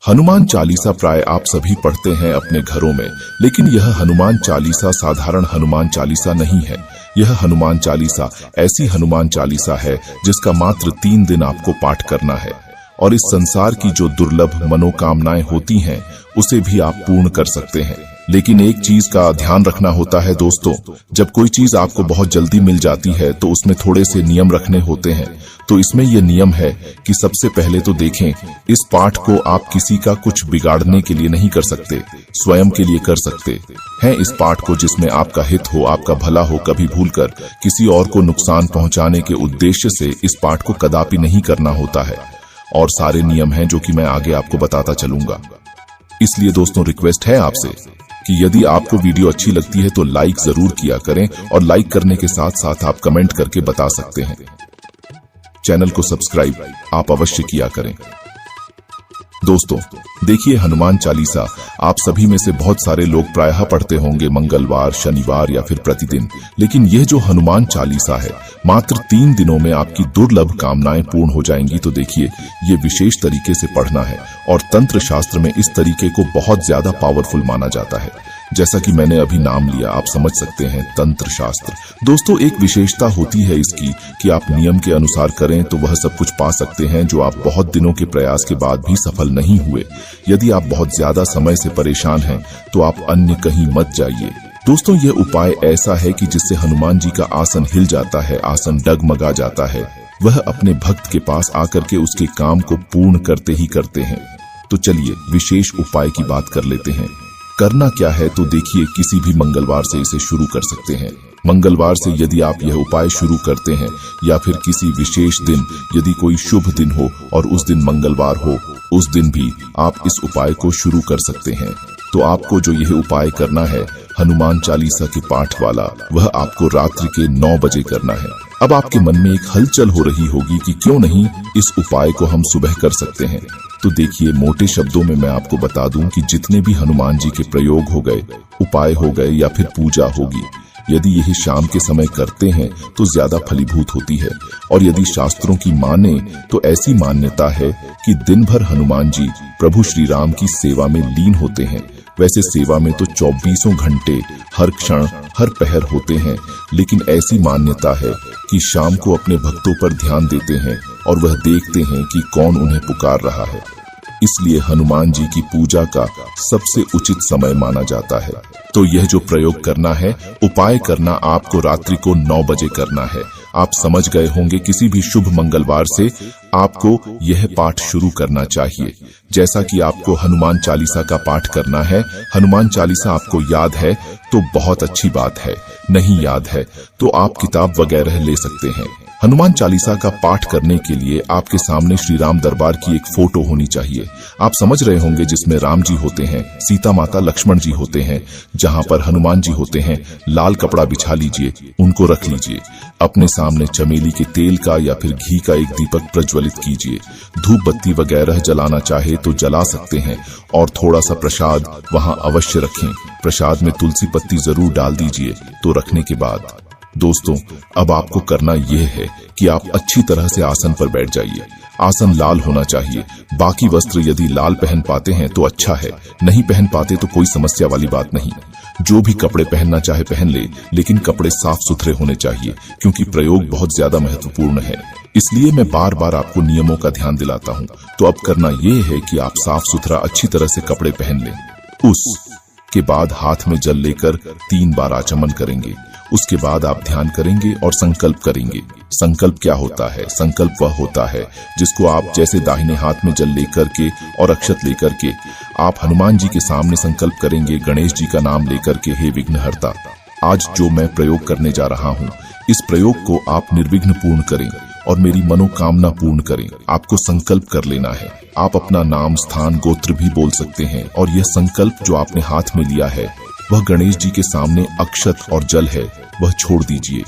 हनुमान चालीसा प्राय आप सभी पढ़ते हैं अपने घरों में, लेकिन यह हनुमान चालीसा साधारण हनुमान चालीसा नहीं है। यह हनुमान चालीसा ऐसी हनुमान चालीसा है जिसका मात्र 3 दिन आपको पाठ करना है और इस संसार की जो दुर्लभ मनोकामनाएं होती हैं उसे भी आप पूर्ण कर सकते हैं। लेकिन एक चीज का ध्यान रखना होता है दोस्तों, जब कोई चीज आपको बहुत जल्दी मिल जाती है तो उसमें थोड़े से नियम रखने होते हैं। तो इसमें यह नियम है कि सबसे पहले तो देखें, इस पाठ को आप किसी का कुछ बिगाड़ने के लिए नहीं कर सकते, स्वयं के लिए कर सकते हैं इस पाठ को जिसमें आपका हित हो, आपका भला हो। कभी भूलकर किसी और को नुकसान पहुंचाने के उद्देश्य से इस पाठ को कदापि नहीं करना होता है। और सारे नियम हैं जो कि मैं आगे आपको बताता चलूंगा। इसलिए दोस्तों रिक्वेस्ट है आपसे कि यदि आपको वीडियो अच्छी लगती है तो लाइक जरूर किया करें और लाइक करने के साथ साथ आप कमेंट करके बता सकते हैं। चैनल को सब्सक्राइब आप अवश्य किया करें। दोस्तों देखिए, हनुमान चालीसा आप सभी में से बहुत सारे लोग प्रायः पढ़ते होंगे मंगलवार, शनिवार या फिर प्रतिदिन। लेकिन यह जो हनुमान चालीसा है मात्र 3 दिनों में आपकी दुर्लभ कामनाएं पूर्ण हो जाएंगी। तो देखिए, ये विशेष तरीके से पढ़ना है और तंत्र शास्त्र में इस तरीके को बहुत ज्यादा पावरफुल माना जाता है। जैसा कि मैंने अभी नाम लिया, आप समझ सकते हैं तंत्र शास्त्र। दोस्तों एक विशेषता होती है इसकी कि आप नियम के अनुसार करें तो वह सब कुछ पा सकते हैं जो आप बहुत दिनों के प्रयास के बाद भी सफल नहीं हुए। यदि आप बहुत ज्यादा समय से परेशान हैं तो आप अन्य कहीं मत जाइए। दोस्तों यह उपाय ऐसा है कि जिससे हनुमान जी का आसन हिल जाता है, आसन डगमगा जाता है। वह अपने भक्त के पास आकर के उसके काम को पूर्ण करते ही करते हैं। तो चलिए विशेष उपाय की बात कर लेते हैं। करना क्या है तो देखिए, किसी भी मंगलवार से इसे शुरू कर सकते हैं। मंगलवार से यदि आप यह उपाय शुरू करते हैं या फिर किसी विशेष दिन, यदि कोई शुभ दिन हो और उस दिन मंगलवार हो, उस दिन भी आप इस उपाय को शुरू कर सकते हैं। तो आपको जो यह उपाय करना है हनुमान चालीसा के पाठ वाला, वह आपको रात्रि के 9 बजे करना है। अब आपके मन में एक हलचल हो रही होगी कि क्यों नहीं इस उपाय को हम सुबह कर सकते हैं। तो देखिए, मोटे शब्दों में मैं आपको बता दूं कि जितने भी हनुमान जी के प्रयोग हो गए, उपाय हो गए या फिर पूजा होगी, यदि यही शाम के समय करते हैं तो ज्यादा फलीभूत होती है। और यदि शास्त्रों की माने तो ऐसी मान्यता है कि दिन भर हनुमान जी प्रभु श्री राम की सेवा में लीन होते हैं। वैसे सेवा में तो 24 घंटे हर क्षण हर पहर होते हैं, लेकिन ऐसी मान्यता है कि शाम को अपने भक्तों पर ध्यान देते हैं और वह देखते हैं कि कौन उन्हें पुकार रहा है। इसलिए हनुमान जी की पूजा का सबसे उचित समय माना जाता है। तो यह जो प्रयोग करना है, उपाय करना आपको रात्रि को 9 बजे करना है। आप समझ गए होंगे, किसी भी शुभ मंगलवार से आपको यह पाठ शुरू करना चाहिए। जैसा कि आपको हनुमान चालीसा का पाठ करना है, हनुमान चालीसा आपको याद है तो बहुत अच्छी बात है, नहीं याद है तो आप किताब वगैरह ले सकते हैं। हनुमान चालीसा का पाठ करने के लिए आपके सामने श्री राम दरबार की एक फोटो होनी चाहिए। आप समझ रहे होंगे, जिसमें राम जी होते हैं, सीता माता लक्ष्मण जी होते हैं, जहां पर हनुमान जी होते हैं। लाल कपड़ा बिछा लीजिए, उनको रख लीजिए। अपने सामने चमेली के तेल का या फिर घी का एक दीपक प्रज्वलित कीजिए। धूप बत्ती वगैरह जलाना चाहे तो जला सकते हैं और थोड़ा सा प्रसाद वहां अवश्य रखें। प्रसाद में तुलसी पत्ती जरूर डाल दीजिए। तो रखने के बाद दोस्तों अब आपको करना यह है कि आप अच्छी तरह से आसन पर बैठ जाइए। आसन लाल होना चाहिए। बाकी वस्त्र यदि लाल पहन पाते हैं तो अच्छा है, नहीं पहन पाते तो कोई समस्या वाली बात नहीं। जो भी कपड़े पहनना चाहे पहन ले, लेकिन कपड़े साफ सुथरे होने चाहिए, क्योंकि प्रयोग बहुत ज्यादा महत्वपूर्ण है। इसलिए मैं बार बार आपको नियमों का ध्यान दिलाता हूँ। तो अब करना यह है कि आप साफ सुथरा अच्छी तरह से कपड़े पहन लें। उसके बाद हाथ में जल लेकर 3 बार आचमन करेंगे। उसके बाद आप ध्यान करेंगे और संकल्प करेंगे। संकल्प क्या होता है? संकल्प वह होता है जिसको आप जैसे दाहिने हाथ में जल लेकर के और अक्षत लेकर के आप हनुमान जी के सामने संकल्प करेंगे, गणेश जी का नाम लेकर के, हे विघ्नहर्ता, आज जो मैं प्रयोग करने जा रहा हूँ, इस प्रयोग को आप निर्विघ्न पूर्ण करें और मेरी मनोकामना पूर्ण करें। आपको संकल्प कर लेना है। आप अपना नाम, स्थान, गोत्र भी बोल सकते हैं और यह संकल्प जो आपने हाथ में लिया है वह गणेश जी के सामने अक्षत और जल है, वह छोड़ दीजिए।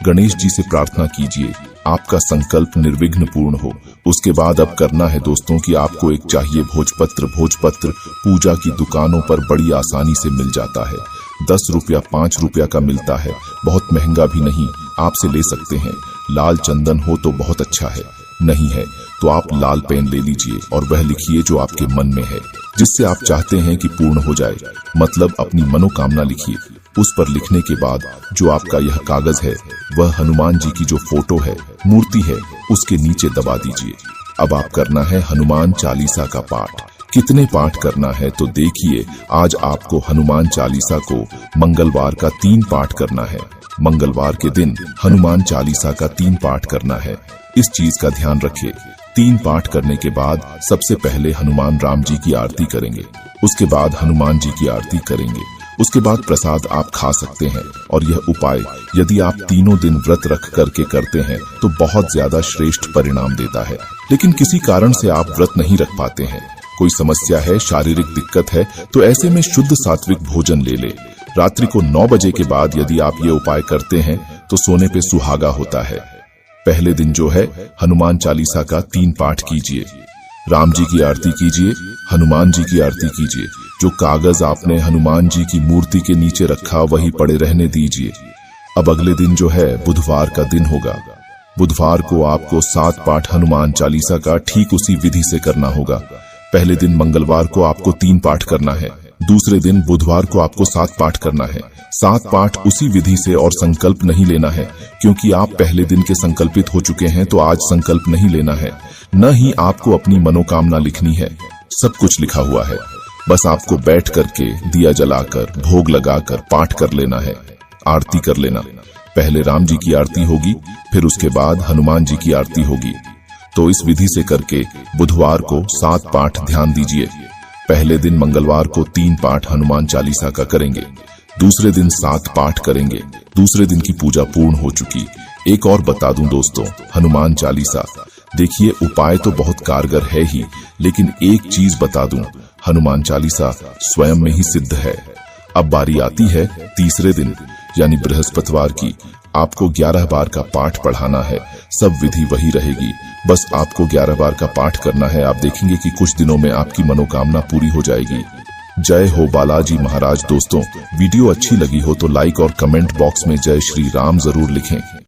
गणेश जी से प्रार्थना कीजिए आपका संकल्प निर्विघ्न पूर्ण हो। उसके बाद अब करना है दोस्तों कि आपको एक चाहिए भोजपत्र। भोजपत्र पूजा की दुकानों पर बड़ी आसानी से मिल जाता है। 10 रुपया 5 रुपया का मिलता है, बहुत महंगा भी नहीं, आपसे ले सकते हैं। लाल चंदन हो तो बहुत अच्छा है। नहीं है तो आप लाल पेन ले लीजिए और वह लिखिए जो आपके मन में है, जिससे आप चाहते हैं कि पूर्ण हो जाए, मतलब अपनी मनोकामना लिखिए। उस पर लिखने के बाद जो आपका यह कागज है वह हनुमान जी की जो फोटो है, मूर्ति है, उसके नीचे दबा दीजिए। अब आप करना है हनुमान चालीसा का पाठ। कितने पाठ करना है तो देखिए, आज आपको हनुमान चालीसा को मंगलवार का 3 पाठ करना है। मंगलवार के दिन हनुमान चालीसा का 3 पाठ करना है। इस चीज का ध्यान रखिए। 3 पाठ करने के बाद सबसे पहले हनुमान राम जी की आरती करेंगे, उसके बाद हनुमान जी की आरती करेंगे, उसके बाद प्रसाद आप खा सकते हैं। और यह उपाय यदि आप तीनों दिन व्रत रख करके करते हैं तो बहुत ज्यादा श्रेष्ठ परिणाम देता है। लेकिन किसी कारण से आप व्रत नहीं रख पाते हैं, कोई समस्या है, शारीरिक दिक्कत है, तो ऐसे में शुद्ध सात्विक भोजन ले ले। रात्रि को 9 बजे के बाद यदि आप ये उपाय करते हैं तो सोने पे सुहागा होता है। पहले दिन जो है हनुमान चालीसा का 3 पाठ कीजिए, राम जी की आरती कीजिए, हनुमान जी की आरती कीजिए। जो कागज आपने हनुमान जी की मूर्ति के नीचे रखा वही पड़े रहने दीजिए। अब अगले दिन जो है बुधवार का दिन होगा। बुधवार को आपको 7 पाठ हनुमान चालीसा का ठीक उसी विधि से करना होगा। पहले दिन मंगलवार को आपको 3 पाठ करना है, दूसरे दिन बुधवार को आपको 7 पाठ करना है। 7 पाठ उसी विधि से, और संकल्प नहीं लेना है, क्योंकि आप पहले दिन के संकल्पित हो चुके हैं, तो आज संकल्प नहीं लेना है। न ही आपको अपनी मनोकामना लिखनी है, सब कुछ लिखा हुआ है। बस आपको बैठ करके दिया जलाकर भोग लगाकर पाठ कर लेना है, आरती कर लेना। पहले राम जी की आरती होगी, फिर उसके बाद हनुमान जी की आरती होगी। तो इस विधि से करके बुधवार को 7 पाठ ध्यान दीजिए। पहले दिन मंगलवार को 3 पाठ हनुमान चालीसा का करेंगे, दूसरे दिन 7 पाठ करेंगे। दूसरे दिन की पूजा पूर्ण हो चुकी। एक और बता दूं दोस्तों, हनुमान चालीसा देखिए उपाय तो बहुत कारगर है ही, लेकिन एक चीज बता दूं, हनुमान चालीसा स्वयं में ही सिद्ध है। अब बारी आती है तीसरे दिन यानी बृहस्पतिवार की। आपको 11 बार का पाठ पढ़ाना है, सब विधि वही रहेगी, बस आपको 11 बार का पाठ करना है। आप देखेंगे कि कुछ दिनों में आपकी मनोकामना पूरी हो जाएगी। जय हो बालाजी महाराज। दोस्तों, वीडियो अच्छी लगी हो तो लाइक और कमेंट बॉक्स में जय श्री राम जरूर लिखें।